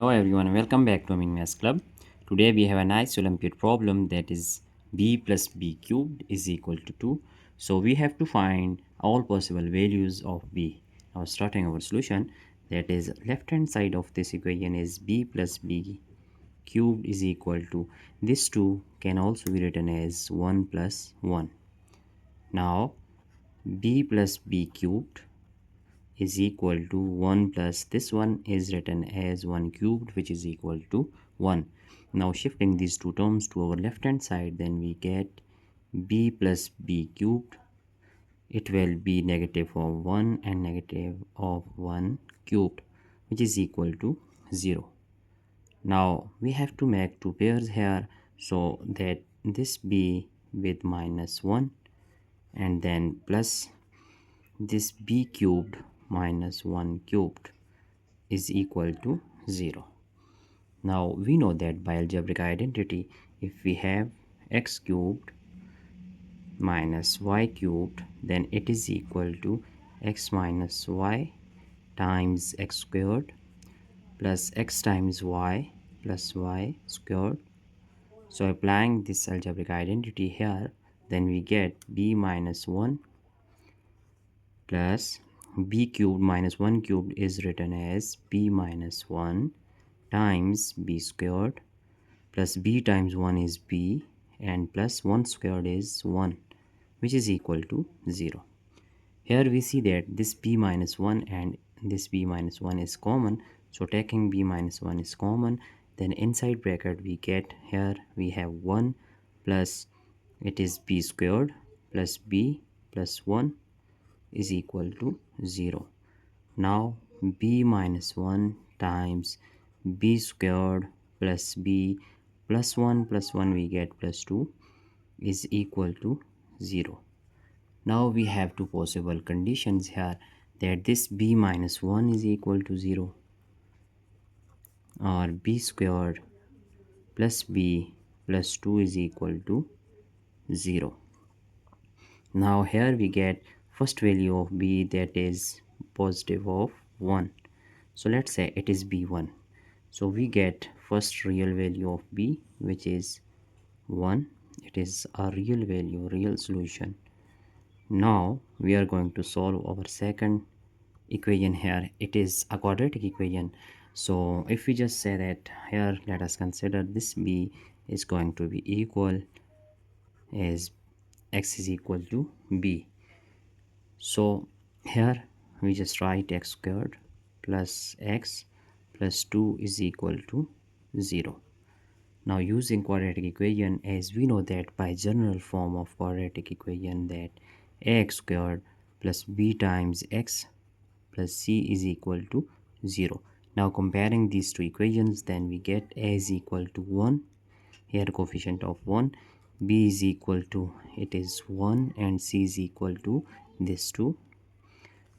Hello everyone, welcome back to Amin Math Club. Today we have a nice Olympiad problem that is b plus b cubed is equal to 2. So we have to find all possible values of b. Now starting our solution, that is left hand side of this equation is b plus b cubed is equal to, this 2 can also be written as 1 plus 1. Now b plus b cubed is equal to 1 plus this one is written as 1 cubed, which is equal to 1. Now shifting these two terms to our left hand side, then we get b plus b cubed. It will be negative of 1 and negative of 1 cubed, which is equal to 0. Now we have to make two pairs here, so that this b with minus 1 and then plus this b cubed minus 1 cubed is equal to 0. Now we know that by algebraic identity, if we have x cubed minus y cubed, then it is equal to x minus y times x squared plus x times y plus y squared. So applying this algebraic identity here, then we get b minus 1 plus b cubed minus 1 cubed is written as b minus 1 times b squared plus b times 1 is b and plus 1 squared is 1, which is equal to 0. Here we see that this b minus 1 and this b minus 1 is common, so taking b minus 1 is common, then inside bracket we get, here we have 1 plus it is b squared plus b plus 1 is equal to 0. Now b minus 1 times b squared plus b plus 1 we get plus 2 is equal to 0. Now we have two possible conditions here, that this b minus 1 is equal to 0 or b squared plus b plus 2 is equal to 0. Now here we get first value of b, that is positive of 1. So let's say it is b1. So we get first real value of b, which is 1. It is a real value, real solution. Now we are going to solve our second equation here. It is a quadratic equation. So if we just say that here, let us consider this b is going to be equal as x is equal to b. So here we just write x squared plus x plus 2 is equal to 0. Now using quadratic equation, as we know that by general form of quadratic equation, that ax squared plus b times x plus c is equal to 0. Now comparing these two equations, then we get a is equal to 1, here coefficient of 1, b is equal to, it is 1, and c is equal to this 2.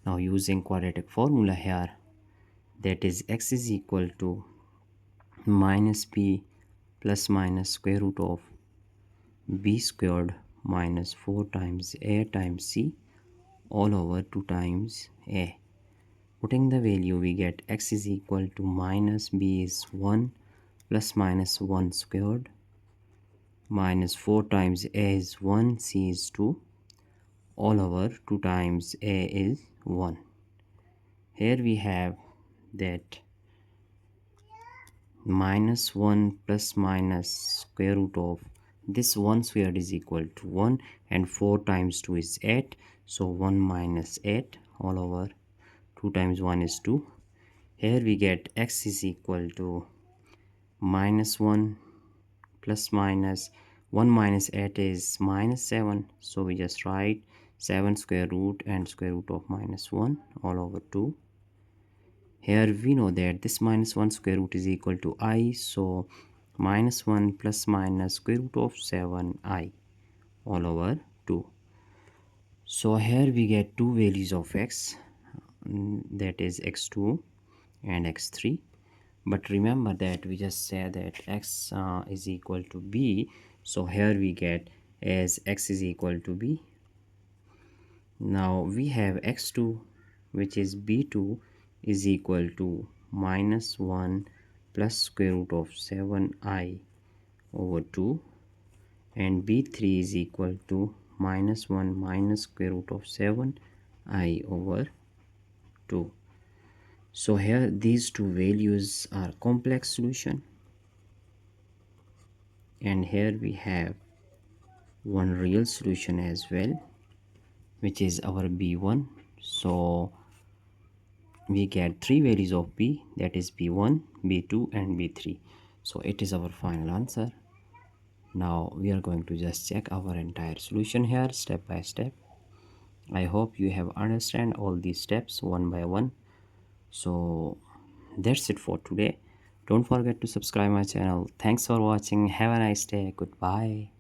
Now using quadratic formula here, that is x is equal to minus b plus minus square root of b squared minus 4 times a times c all over 2 times a. Putting the value, we get x is equal to minus b is 1 plus minus 1 squared minus 4 times a is 1, c is 2, all over 2 times a is 1. Here we have that minus 1 plus minus square root of this 1 squared is equal to 1, and 4 times 2 is 8, so 1 minus 8 all over 2 times 1 is 2. Here we get x is equal to minus 1 plus minus 1 minus 8 is minus 7, so we just write 7 square root and square root of minus 1 all over 2. Here we know that this minus 1 square root is equal to I, so minus 1 plus minus square root of 7i all over 2. So here we get two values of x, that is x2 and x3. But remember that we just said that x is equal to b, so here we get as x is equal to b. Now we have x2, which is b2, is equal to minus 1 plus square root of 7I over 2, and b3 is equal to minus 1 minus square root of 7I over 2. So here these two values are complex solution, and here we have one real solution as well, which is our b1. So we get three values of b, that is b1, b2 and b3. So it is our final answer. Now we are going to just check our entire solution here step by step. I hope you have understand all these steps one by one. So that's it for today. Don't forget to subscribe my channel. Thanks for watching. Have a nice day. Goodbye.